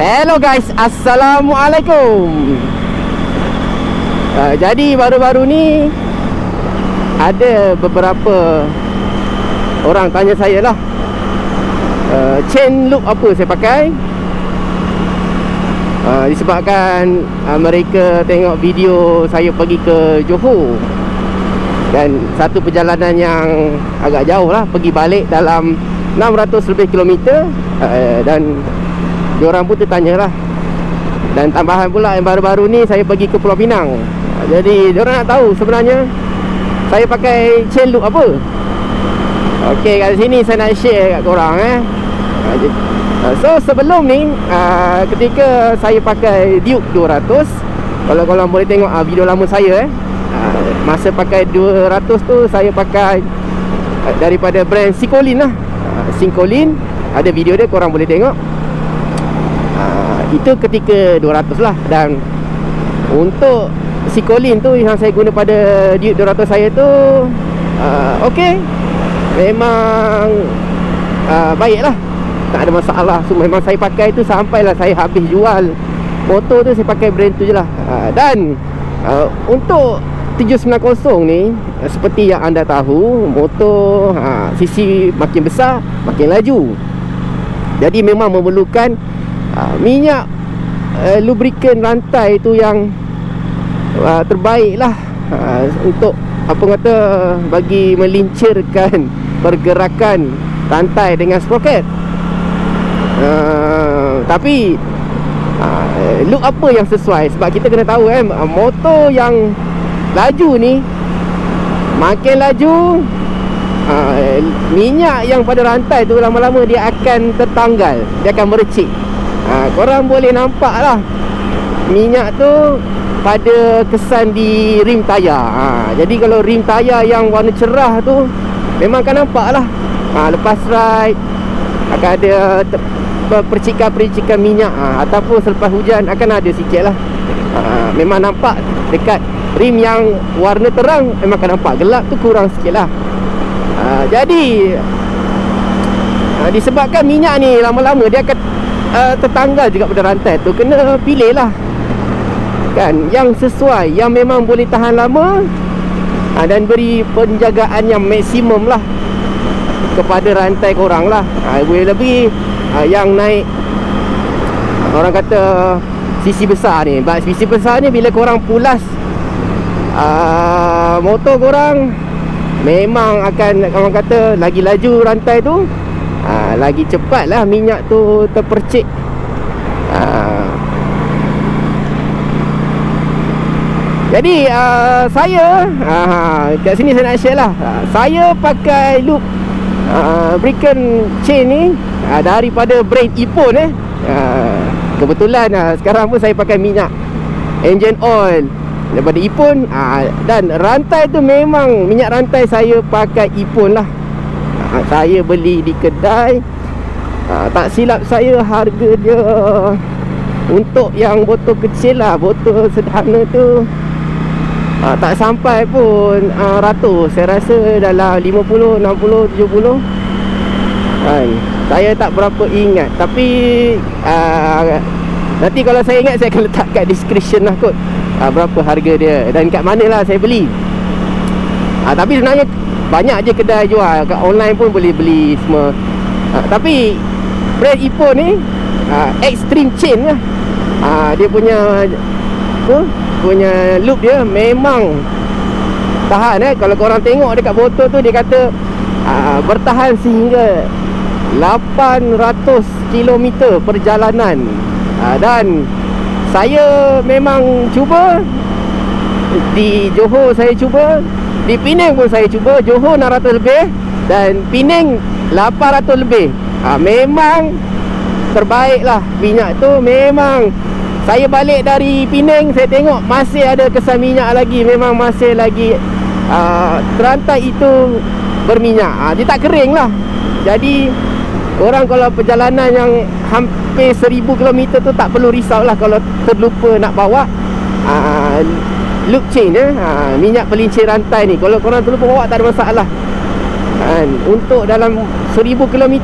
Hello guys, Assalamualaikum. Jadi baru-baru ni ada beberapa orang tanya saya lah, chain loop apa saya pakai. Disebabkan mereka tengok video saya pergi ke Johor, dan satu perjalanan yang agak jauh lah, pergi balik dalam 600 lebih kilometer. Dan diorang pun tertanya lah. Dan tambahan pula yang baru-baru ni saya pergi ke Pulau Pinang. Jadi diorang nak tahu sebenarnya saya pakai chain loop apa. Okey, kat sini saya nak share kat korang So sebelum ni, ketika saya pakai Duke 200, kalau korang boleh tengok video lama saya masa pakai 200 tu saya pakai daripada brand Sincolin lah. Sincolin, ada video dia, korang boleh tengok. Itu ketika 200 lah. Dan untuk Sincolin tu yang saya guna pada Duke 200 saya tu, okey, memang baik lah, tak ada masalah. So memang saya pakai tu sampailah saya habis jual motor tu, saya pakai brand tu je lah. Dan untuk 790 ni, seperti yang anda tahu, motor cc makin besar makin laju. Jadi memang memerlukan minyak lubricant rantai tu yang terbaik lah, untuk apa kata, bagi melincirkan pergerakan rantai dengan sprocket. Tapi loop apa yang sesuai? Sebab kita kena tahu motor yang laju ni, makin laju, minyak yang pada rantai tu lama-lama dia akan tertanggal, dia akan merecik. Korang boleh nampak lah minyak tu pada kesan di rim tayar. Jadi kalau rim tayar yang warna cerah tu, memang akan nampak lah. Lepas ride akan ada percikan-percikan minyak, ataupun selepas hujan akan ada sikit lah. Memang nampak dekat rim yang warna terang, memang akan nampak. Gelap tu kurang sikit lah. Jadi disebabkan minyak ni lama-lama dia akan tertanggal juga pada rantai tu, kena pilih lah kan yang sesuai, yang memang boleh tahan lama, dan beri penjagaan yang maksimum lah kepada rantai korang lah. Boleh lebih yang naik, orang kata cc besar ni. Cc besar ni bila korang pulas motor korang, memang akan, orang kata, lagi laju rantai tu, lagi cepat lah minyak tu terpercik. Jadi saya kat sini saya nak share lah. Saya pakai loop Bricken chain ni daripada brand Ippon. Kebetulan sekarang pun saya pakai minyak engine oil daripada Ippon. Dan rantai tu memang minyak rantai saya pakai Ippon lah. Saya beli di kedai, tak silap saya harga dia untuk yang botol kecil lah, botol sederhana tu, tak sampai pun ratus. Saya rasa dalam 50, 60, 70 kan. Saya tak berapa ingat. Tapi nanti kalau saya ingat, saya akan letak kat description lah kot, berapa harga dia dan kat mana lah saya beli. Tapi sebenarnya banyak je kedai jual, kat online pun boleh beli semua. Tapi brand Ippon ni Extreme Chain lah. Dia punya punya loop dia memang tahan. Kalau korang tengok dekat botol tu, dia kata bertahan sehingga 800 km perjalanan. Dan saya memang cuba di Johor, saya cuba di Penang pun saya cuba. Johor 600 lebih dan Penang 800 lebih. Memang terbaik lah minyak tu. Memang saya balik dari Penang, saya tengok masih ada kesan minyak lagi. Memang masih lagi rantai itu berminyak. Dia tak kering lah. Jadi orang kalau perjalanan yang hampir 1000 km tu tak perlu risau lah kalau terlupa nak bawa loop chain minyak pelincir rantai ni. Kalau korang terlupa bawa, tak ada masalah. Untuk dalam 1000 km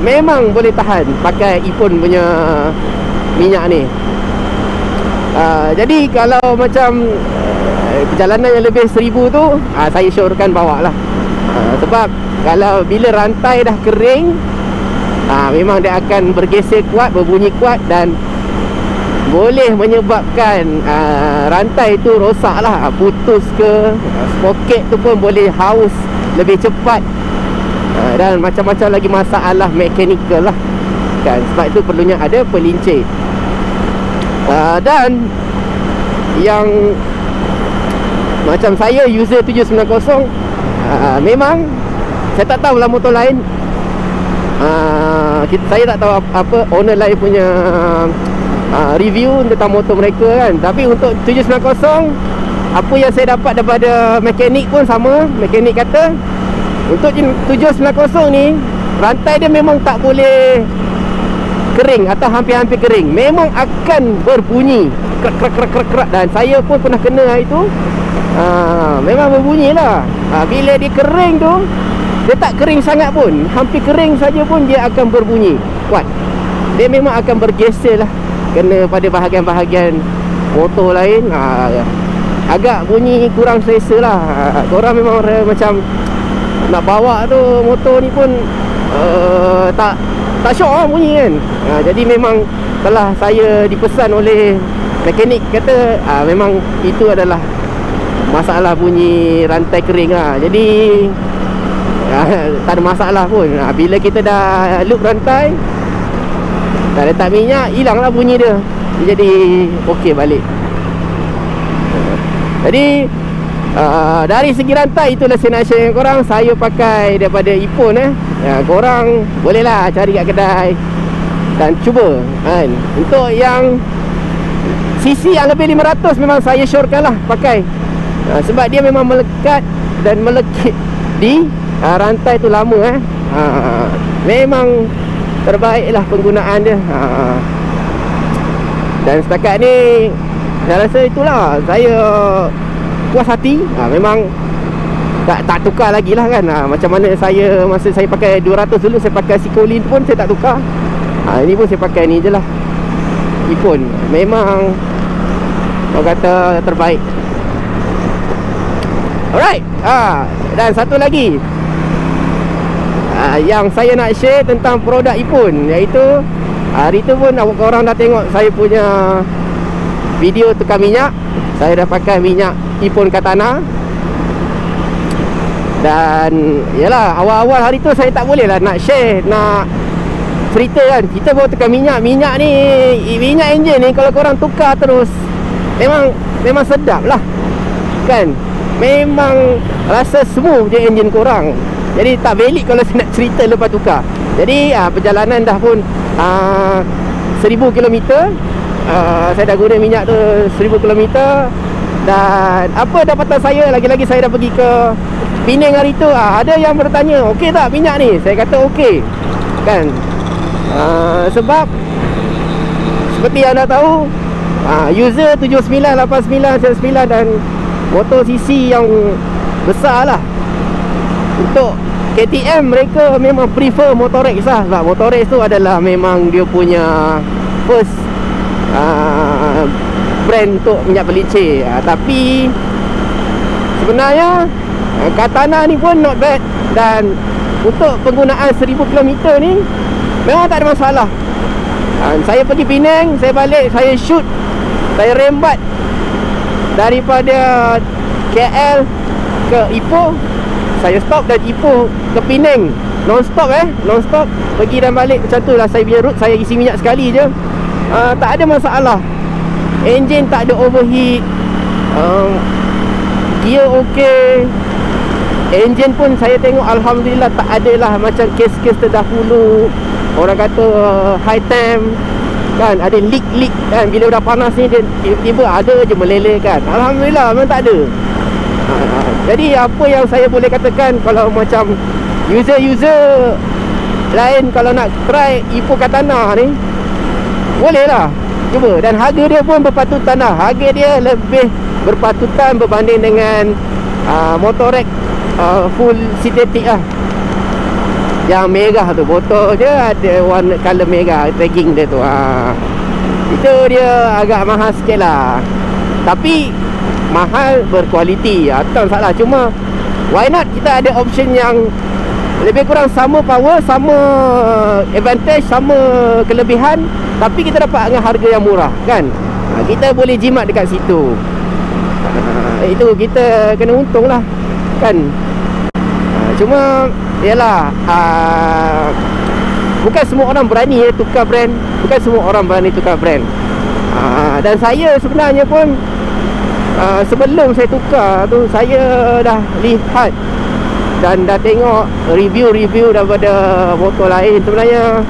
memang boleh tahan pakai Epon punya minyak ni. Jadi kalau macam perjalanan yang lebih 1000 tu, saya syorkan bawa lah. Sebab kalau bila rantai dah kering, memang dia akan bergeser kuat, berbunyi kuat, dan boleh menyebabkan rantai tu rosak lah, putus ke, sproket tu pun boleh haus lebih cepat, dan macam-macam lagi masalah mekanikal lah kan. Sebab itu perlunya ada pelincir. Dan yang macam saya user 790, memang saya tak tahu lah motor lain, saya tak tahu apa owner lain punya review tentang motor mereka kan. Tapi untuk 790, apa yang saya dapat daripada mekanik pun sama. Mekanik kata untuk 790 ni, rantai dia memang tak boleh kering atau hampir-hampir kering. Memang akan berbunyi krak. Dan saya pun pernah kena hari tu. Memang berbunyi lah. Bila dia kering tu, dia tak kering sangat pun, hampir kering saja pun dia akan berbunyi kuat. Dia memang akan bergeser lah, kena pada bahagian-bahagian motor lain. Agak bunyi kurang selesa lah. Korang memang macam nak bawa tu motor ni pun tak syok lah bunyi kan. Jadi memang telah saya dipesan oleh mekanik, kata memang itu adalah masalah bunyi rantai kering lah. Jadi tak ada masalah pun. Bila kita dah loop rantai, dah letak minyak, hilang lah bunyi dia. Jadi okey balik. Jadi dari segi rantai, itulah saya nak share dengan korang. Saya pakai daripada Epon. Korang bolehlah cari kat kedai dan cuba kan. Untuk yang CC yang lebih 500, memang saya syorkan lah pakai. Sebab dia memang melekat dan melekit di rantai tu lama. Memang terbaik lah penggunaan dia. Dan setakat ni saya rasa itulah, saya puas hati. Memang tak tukar lagi lah kan. Macam mana saya, masa saya pakai 200 dulu, saya pakai Sicolin pun saya tak tukar. Ini pun saya pakai ni je lah, Epon. Memang orang kata terbaik. Alright. Dan satu lagi yang saya nak share tentang produk Epon, iaitu hari tu pun korang dah tengok saya punya video tukar minyak. Saya dah pakai minyak Epon Katana. Dan yalah, awal-awal hari tu saya tak boleh lah nak share, nak cerita kan. Kita baru tukar minyak. Minyak ni, minyak enjin ni, kalau korang tukar terus, memang sedap lah kan. Memang rasa smooth je enjin korang. Jadi tak valid kalau saya nak cerita lepas tukar. Jadi perjalanan dah pun 1000 km. Saya dah guna minyak tu 1000 km. Dan apa dapatan saya, lagi-lagi saya dah pergi ke Penang hari tu. Ada yang bertanya, okey tak minyak ni? Saya kata okey kan. Sebab seperti yang anda tahu, user 79, 89, 99 dan motor CC yang besar lah. Untuk KTM, mereka memang prefer Motorex lah. Sebab Motorex tu adalah memang dia punya first brand untuk minyak pelincir. Tapi sebenarnya Katana ni pun not bad. Dan untuk penggunaan 1000 km ni memang tak ada masalah. Saya pergi Penang, saya balik, saya shoot, saya rembat daripada KL ke Ipoh. Saya stop dan Ipoh ke Penang, non-stop non-stop, pergi dan balik macam tu lah saya punya route. Saya isi minyak sekali je. Tak ada masalah. Enjin tak ada overheat, gear okey. Enjin pun saya tengok alhamdulillah tak adalah macam kes-kes terdahulu, orang kata high temp kan, ada leak kan. Bila dah panas ni, dia tiba-tiba ada je meleleh kan. Alhamdulillah memang tak ada. Jadi apa yang saya boleh katakan, kalau macam user-user lain kalau nak try Epon Katana ni, boleh lah cuba. Dan harga dia pun berpatutan lah. Harga dia lebih berpatutan berbanding dengan Motorex full sintetik lah. Yang merah tu, botol dia ada warna color merah, tagging dia tu. Itu dia agak mahal sikit lah. Tapi mahal berkualiti, tak salah. Cuma why not kita ada option yang lebih kurang sama power, sama advantage, sama kelebihan, tapi kita dapat dengan harga yang murah kan. Kita boleh jimat dekat situ. Itu kita kena untung lah kan. Cuma yalah, bukan semua orang berani tukar brand. Bukan semua orang berani tukar brand. Dan saya sebenarnya pun sebelum saya tukar tu, saya dah lihat dan dah tengok review-review daripada motor lain. Sebenarnya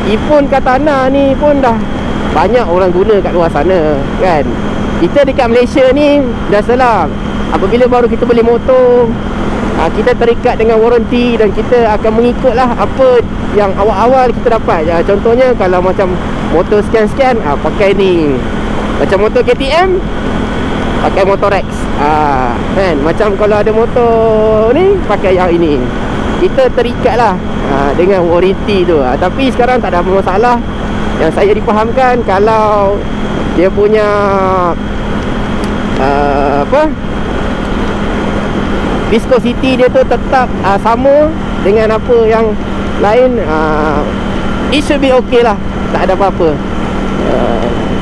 Ipon Katana ni pun dah banyak orang guna kat luar sana kan. Kita dekat Malaysia ni dah salah. Apabila baru kita beli motor, kita terikat dengan waranti dan kita akan mengikutlah apa yang awal-awal kita dapat. Contohnya kalau macam motor sekian-sekian, pakai ni. Macam motor KTM, pakai motor Rex. Kan? Macam kalau ada motor ni, pakai yang ini. Kita terikat lah dengan waranti tu. Tapi sekarang tak ada masalah. Yang saya dipahamkan, kalau dia punya viscosity dia tu tetap sama dengan apa yang lain, it should be okay lah. Tak ada apa-apa.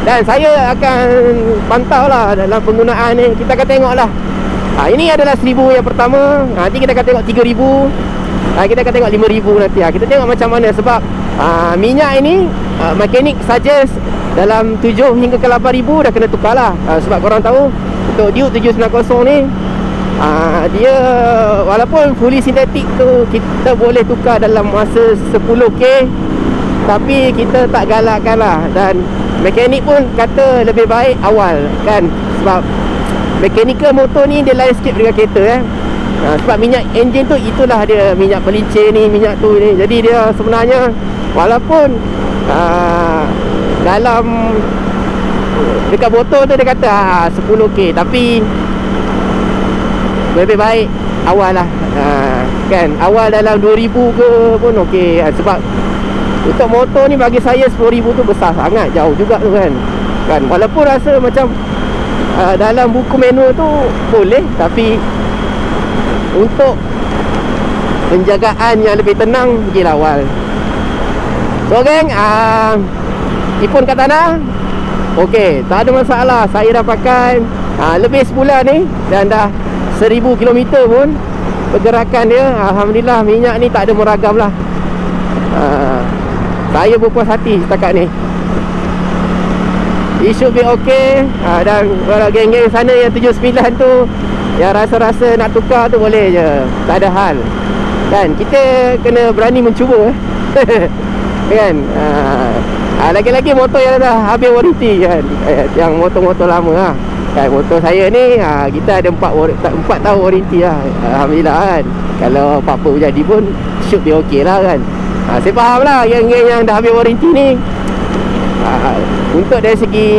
Dan saya akan pantau lah dalam penggunaan ni. Kita akan tengok lah. Ini adalah 1000 yang pertama. Nanti kita akan tengok 3000. Kita akan tengok 5000 nanti. Kita tengok macam mana. Sebab minyak ini mekanik suggest dalam 7 hingga ke 8000 dah kena tukar lah. Sebab korang tahu, untuk Duke 790 ni, dia walaupun fully sintetik tu kita boleh tukar dalam masa 10k, tapi kita tak galakkan lah. Dan mekanik pun kata lebih baik awal kan. Sebab mechanical motor ni dia lain sikit dengan kereta sebab minyak enjin tu, itulah dia minyak pelincir ni, minyak tu ni. Jadi dia sebenarnya walaupun dalam dekat botol tu dia kata 10k, tapi lebih baik awal lah kan. Awal dalam 2000 ke pun okey. Sebab untuk motor ni bagi saya 10,000 tu besar sangat, jauh juga tu kan. Walaupun rasa macam dalam buku manual tu boleh, tapi untuk penjagaan yang lebih tenang, pergilah awal. So geng, Ipon Katana okey, tak ada masalah. Saya dah pakai lebih sebulan ni dan dah 1000 km pun pergerakan dia. Alhamdulillah, minyak ni tak ada meragam lah. Saya berpuas hati setakat ni. It should be okay. Dan kalau geng-geng sana yang 79 tu, yang rasa-rasa nak tukar tu, boleh je, tak ada hal kan. Kita kena berani mencuba kan. Lagi-lagi motor yang dah habis waranti kan, yang motor-motor lama kan. Motor saya ni kita ada 4 tahun waranti lah. Alhamdulillah kan. Kalau apa-apa jadi pun should be okay lah kan. Saya faham lah geng-geng yang dah habis waranti ni, untuk dari segi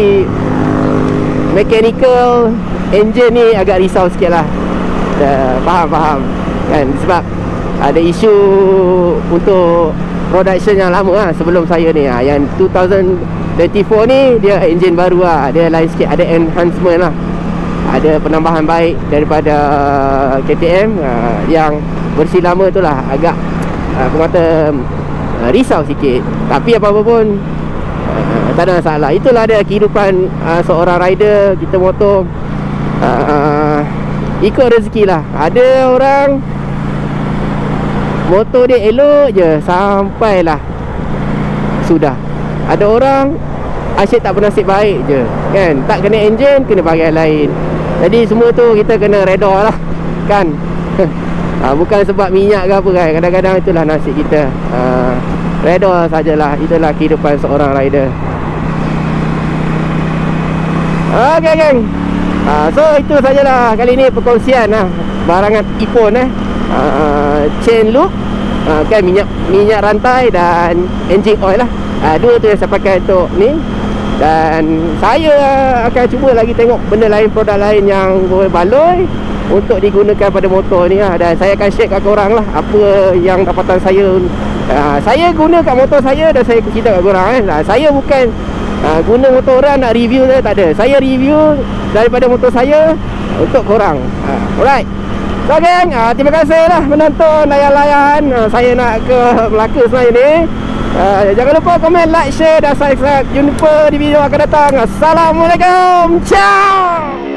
mechanical engine ni agak risau sikit lah. Faham kan. Sebab ada isu untuk production yang lama sebelum saya ni. Yang 2024 ni dia engine baru dia lain sikit, ada enhancement lah, ada penambahan baik daripada KTM. Yang versi lama tu lah agak aku kata risau sikit. Tapi apa-apa pun tak ada masalah. Itulah dia kehidupan seorang rider. Kita motor ikut rezeki lah. Ada orang motor dia elok je sampailah sudah. Ada orang asyik tak bernasib baik je kan. Tak kena enjin, kena bahagian lain. Jadi semua tu kita kena reda lah kan. Bukan sebab minyak ke apa kan. Kadang-kadang itulah nasib kita. Reda sajalah. Itulah kehidupan seorang rider. Okey geng. So itu sajalah kali ni perkongsian barangan Ipon chain loop kan, minyak rantai dan engine oil lah. Dua tu yang saya pakai untuk ni. Dan saya akan cuba lagi tengok benda lain, produk lain yang boleh baloi. untuk digunakan pada motor ni lah. Dan saya akan share kat korang lah apa yang dapatan saya. Saya guna kat motor saya dan saya cerita kat korang saya bukan guna motor orang nak review saya, tak ada. Saya review daripada motor saya untuk korang. Alright. So gang, terima kasih lah menonton layan-layan saya nak ke Melaka sebenarnya ni. Jangan lupa komen, like, share dan subscribe. Jumpa di video akan datang. Assalamualaikum. Ciao.